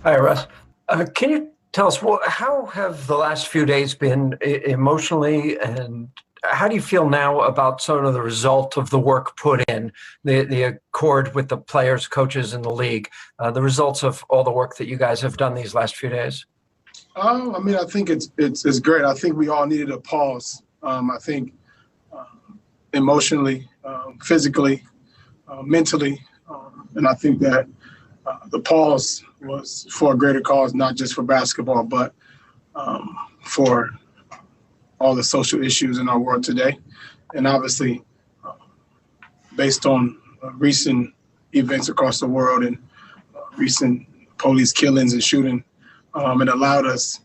Hi, Russ. Can you tell us how have the last few days been emotionally, and how do you feel now about sort of the result of the work put in, the accord with the players, coaches, and the league, the results of all the work that you guys have done these last few days? I think it's great. I think we all needed a pause. I think emotionally, physically, mentally, and I think that the pause was for a greater cause, not just for basketball, but for all the social issues in our world today. And obviously, based on recent events across the world and recent police killings and shooting, it allowed us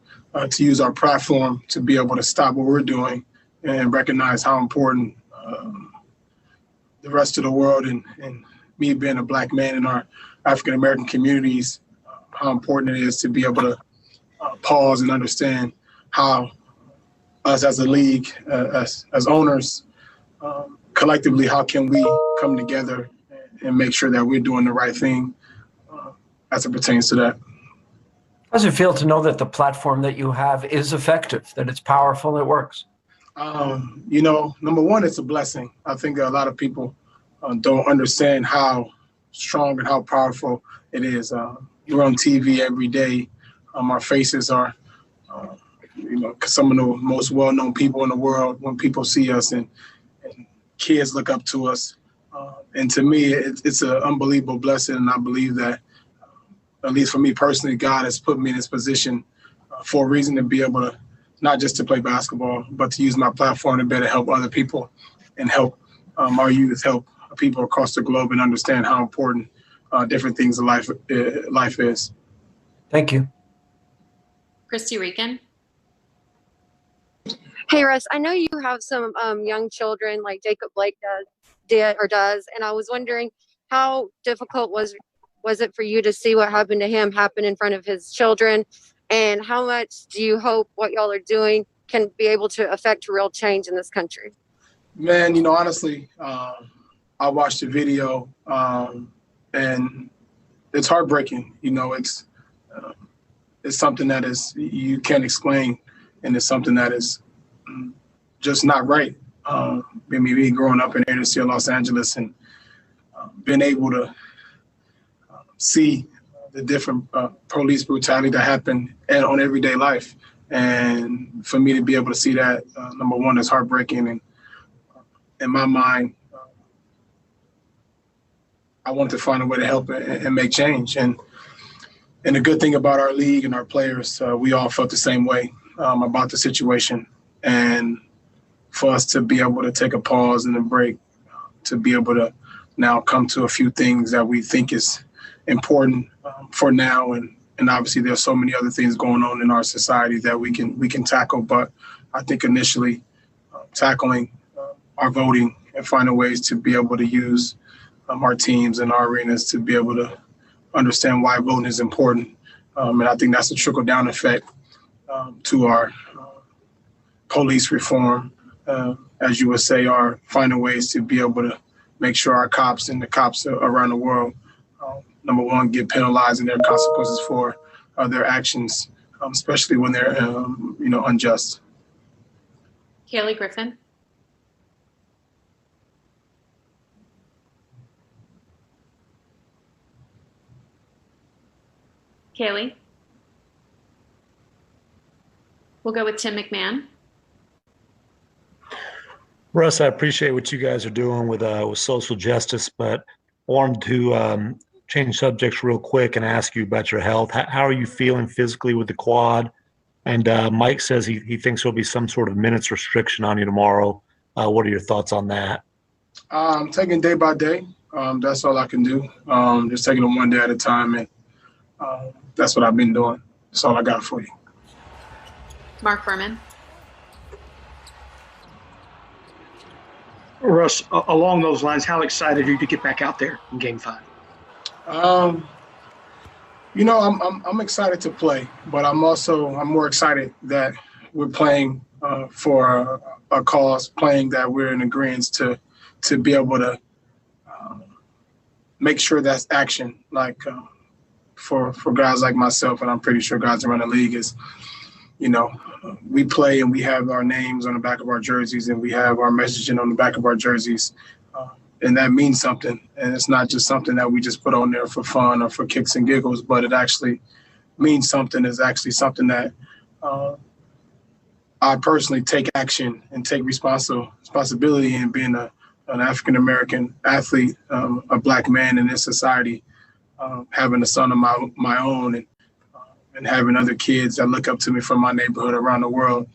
to use our platform to be able to stop what we're doing and recognize how important the rest of the world and me being a Black man in our African-American communities, how important it is to be able to pause and understand how us as a league, as owners, collectively, how can we come together and make sure that we're doing the right thing as it pertains to that. How does it feel to know that the platform that you have is effective, that it's powerful, it works? Number one, it's a blessing. I think that a lot of people don't understand how strong and how powerful it is. We're on TV every day. Our faces are, some of the most well-known people in the world. When people see us and kids look up to us, and to me, it's an unbelievable blessing. And I believe that, at least for me personally, God has put me in this position for a reason to be able to, not just to play basketball, but to use my platform to better help other people and help our youth, help people across the globe and understand how important different things in life is. Thank you. Christy Regan. Hey, Russ, I know you have some young children like Jacob Blake does, and I was wondering how difficult was it for you to see what happened to him happen in front of his children, and how much do you hope what y'all are doing can be able to affect real change in this country? Man, honestly, I watched the video, and it's heartbreaking. It's something that is you can't explain, and it's something that is just not right. Me growing up in the inner city of Los Angeles and being able to see the different police brutality that happen on everyday life, and for me to be able to see that, number one, is heartbreaking, and in my mind, I wanted to find a way to help and make change. And the good thing about our league and our players, we all felt the same way about the situation. And for us to be able to take a pause and a break, to be able to now come to a few things that we think is important for now. And obviously there's so many other things going on in our society that we can tackle. But I think initially tackling our voting and finding ways to be able to use our teams and our arenas to be able to understand why voting is important. And I think that's a trickle-down effect to our police reform, as you would say, are finding ways to be able to make sure our cops and the cops around the world, number one, get penalized and their consequences for their actions, especially when they're, unjust. Kaylee Griffin. Kaylee. We'll go with Tim McMahon. Russ, I appreciate what you guys are doing with social justice, but I wanted to change subjects real quick and ask you about your health. How are you feeling physically with the quad? And Mike says he thinks there'll be some sort of minutes restriction on you tomorrow. What are your thoughts on that? I'm taking day by day. That's all I can do. Just taking them one day at a time, and that's what I've been doing. That's all I got for you. Mark Furman. Russ, along those lines, how excited are you to get back out there in Game 5? I'm excited to play, but I'm more excited that we're playing for a cause, playing that we're in agreement to be able to make sure that's action. Like for guys like myself, and I'm pretty sure guys around the league, is, we play and we have our names on the back of our jerseys and we have our messaging on the back of our jerseys. And that means something. And it's not just something that we just put on there for fun or for kicks and giggles, but it actually means something. It's actually something that I personally take action and take responsibility in being an African-American athlete, a black man in this society, having a son of my own and having other kids that look up to me from my neighborhood around the world.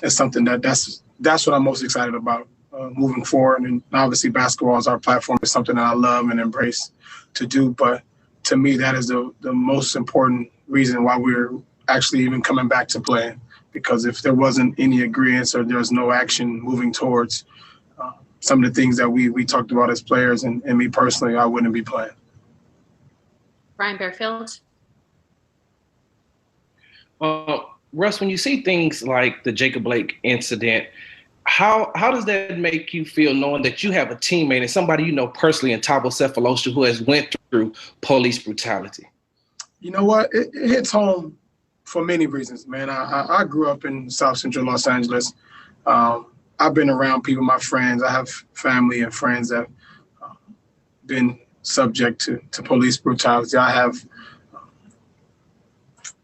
It's something that's what I'm most excited about moving forward. And obviously basketball is our platform. It's something that I love and embrace to do. But to me, that is the most important reason why we're actually even coming back to playing. Because if there wasn't any agreement or there's no action moving towards some of the things that we talked about as players and me personally, I wouldn't be playing. Ryan Bearfield. Russ, when you see things like the Jacob Blake incident, how does that make you feel knowing that you have a teammate and somebody you know personally in Thabo Sefolosha who has went through police brutality? You know what? It hits home for many reasons, man. I grew up in South Central Los Angeles. I've been around people, my friends. I have family and friends that have been subject to police brutality. I have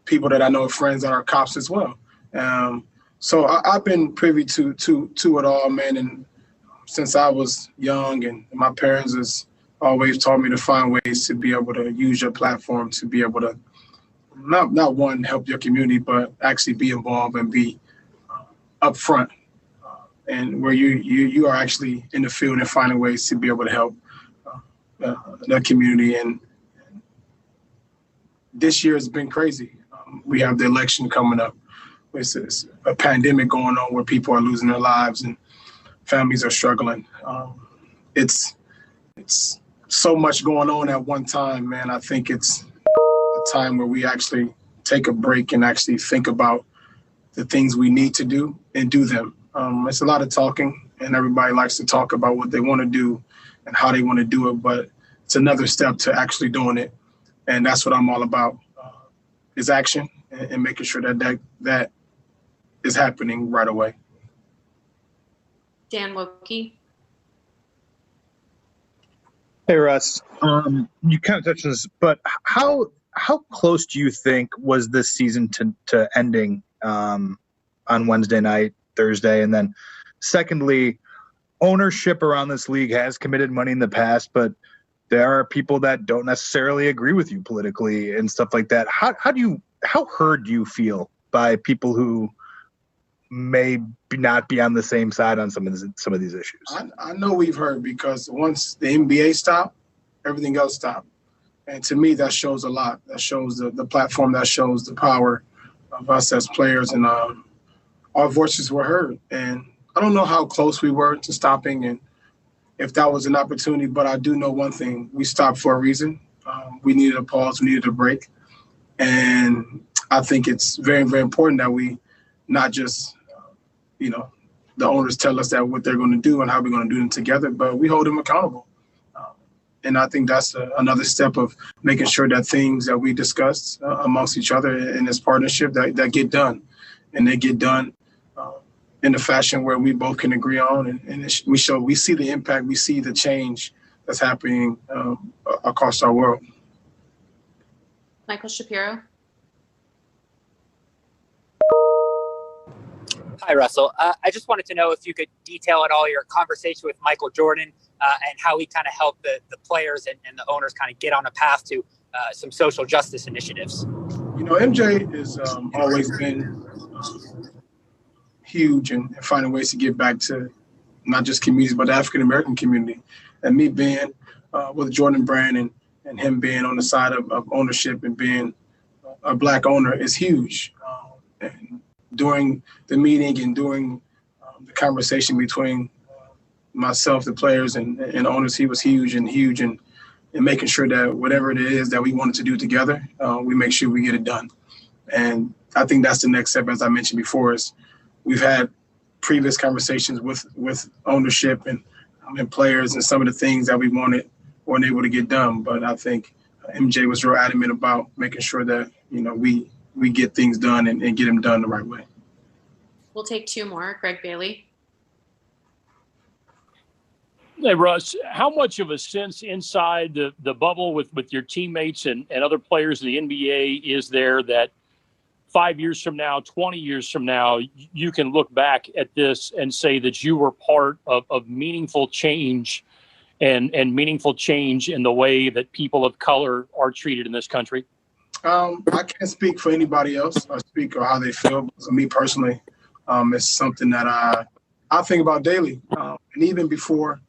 people that I know, friends that are cops as well. So I've been privy to it all, man. And since I was young, and my parents has always taught me to find ways to be able to use your platform to be able to not one, help your community, but actually be involved and be upfront, and where you are actually in the field and finding ways to be able to help the community. And this year has been crazy. We have the election coming up. It's a pandemic going on where people are losing their lives and families are struggling. It's so much going on at one time, man. I think it's a time where we actually take a break and actually think about the things we need to do and do them. It's a lot of talking, and everybody likes to talk about what they want to do and how they want to do it, but it's another step to actually doing it. And that's what I'm all about, is action and making sure that is happening right away. Dan Wokey. Hey, Russ. You kind of touched on this, but how close do you think was this season to ending on Wednesday night, Thursday? And then secondly, ownership around this league has committed money in the past, but there are people that don't necessarily agree with you politically and stuff like that. How heard do you feel by people who may not be on the same side on some of these issues? I know we've heard, because once the NBA stopped, everything else stopped. And to me, that shows a lot. That shows the platform, that shows the power of us as players, and our voices were heard. And I don't know how close we were to stopping and if that was an opportunity, but I do know one thing. We stopped for a reason. We needed a pause. We needed a break. And I think it's very, very important that we not just, the owners tell us that what they're going to do and how we're going to do them together, but we hold them accountable. And I think that's another step of making sure that things that we discussed amongst each other in this partnership that get done, and they get done in the fashion where we both can agree on, and we see the impact, we see the change that's happening across our world. Michael Shapiro. Hi, Russell. I just wanted to know if you could detail at all your conversation with Michael Jordan and how he kind of helped the players and the owners kind of get on a path to some social justice initiatives. MJ has always been huge in finding ways to give back to not just communities, but the African-American community. And me being with the Jordan brand and him being on the side of ownership and being a Black owner is huge. And during the meeting and during the conversation between myself, the players, and owners, he was huge in making sure that whatever it is that we wanted to do together, we make sure we get it done. And I think that's the next step, as I mentioned before, is we've had previous conversations with ownership and players and some of the things that we weren't able to get done. But I think MJ was real adamant about making sure that, we get things done and get them done the right way. We'll take two more. Greg Bailey. Hey, Russ, how much of a sense inside the bubble with your teammates and other players in the NBA is there that 5 years from now, 20 years from now, you can look back at this and say that you were part of meaningful change and meaningful change in the way that people of color are treated in this country? I can't speak for anybody else. I speak on how they feel. But for me personally, it's something that I think about daily. And even before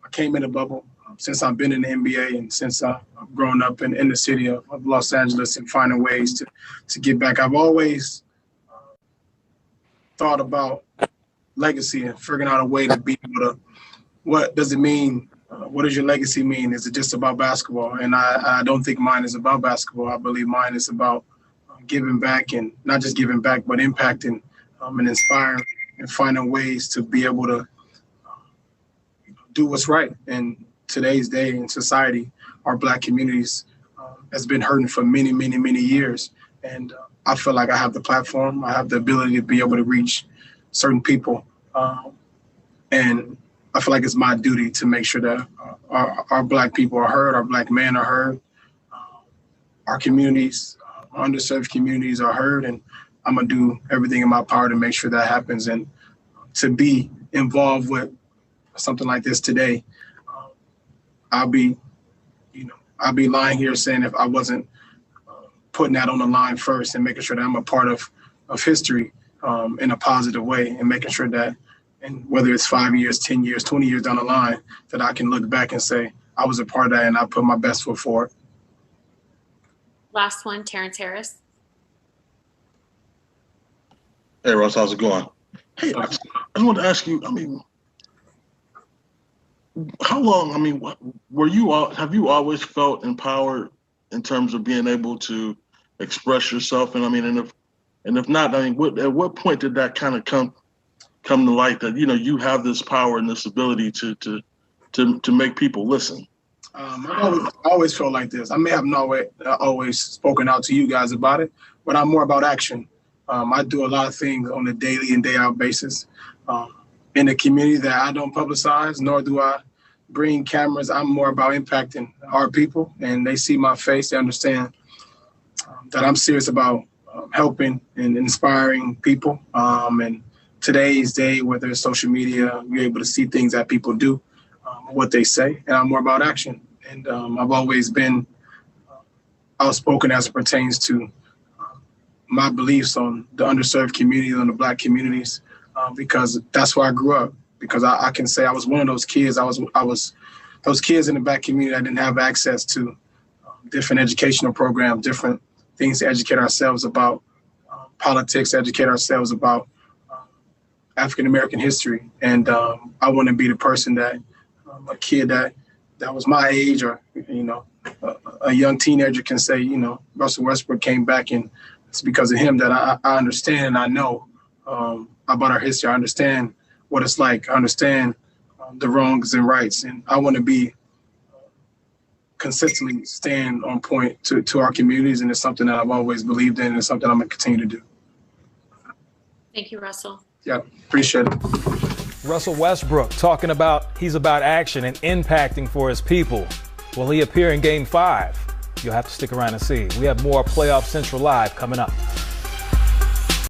I came in the bubble, since I've been in the NBA and since I've grown up in the city of Los Angeles and finding ways to give back, I've always thought about legacy and figuring out a way to be able to, what does it mean? What does your legacy mean? Is it just about basketball? And I don't think mine is about basketball. I believe mine is about giving back, and not just giving back, but impacting and inspiring and finding ways to be able to do what's right. In today's day in society, our Black communities has been hurting for many, many, many years. And I feel like I have the platform. I have the ability to be able to reach certain people. And I feel like it's my duty to make sure that our Black people are heard, our Black men are heard, our communities, underserved communities are heard, and I'm gonna do everything in my power to make sure that happens. And to be involved with something like this today, I'll be lying here saying if I wasn't putting that on the line first and making sure that I'm a part of history in a positive way, and making sure that, and whether it's 5 years, 10 years, 20 years down the line, that I can look back and say, I was a part of that and I put my best foot forward. Last one, Terrence Harris. Hey, Russ, how's it going? Hey, I just wanted to ask you, how long, have you always felt empowered in terms of being able to express yourself? And if not, at what point did that kind of come to light that, you have this power and this ability to make people listen? I always felt like this. I may have not always spoken out to you guys about it, but I'm more about action. I do a lot of things on a daily and day out basis in the community that I don't publicize, nor do I bring cameras. I'm more about impacting our people, and they see my face. They understand that I'm serious about helping and inspiring people. And today's day, whether it's social media, you're able to see things that people do, what they say, and I'm more about action. And I've always been outspoken as it pertains to my beliefs on the underserved community, on the Black communities, because that's where I grew up. Because I can say I was one of those kids. I was those kids in the Black community that didn't have access to different educational programs, different things to educate ourselves about politics, educate ourselves about African-American history. And I want to be the person that a kid that was my age, or, a young teenager can say, Russell Westbrook came back, and it's because of him that I understand and I know about our history. I understand what it's like. I understand the wrongs and rights. And I want to be consistently stand on point to our communities. And it's something that I've always believed in, and it's something I'm going to continue to do. Thank you, Russell. Yeah, appreciate it. Russell Westbrook talking about he's about action and impacting for his people. Will he appear in Game 5? You'll have to stick around and see. We have more Playoff Central Live coming up.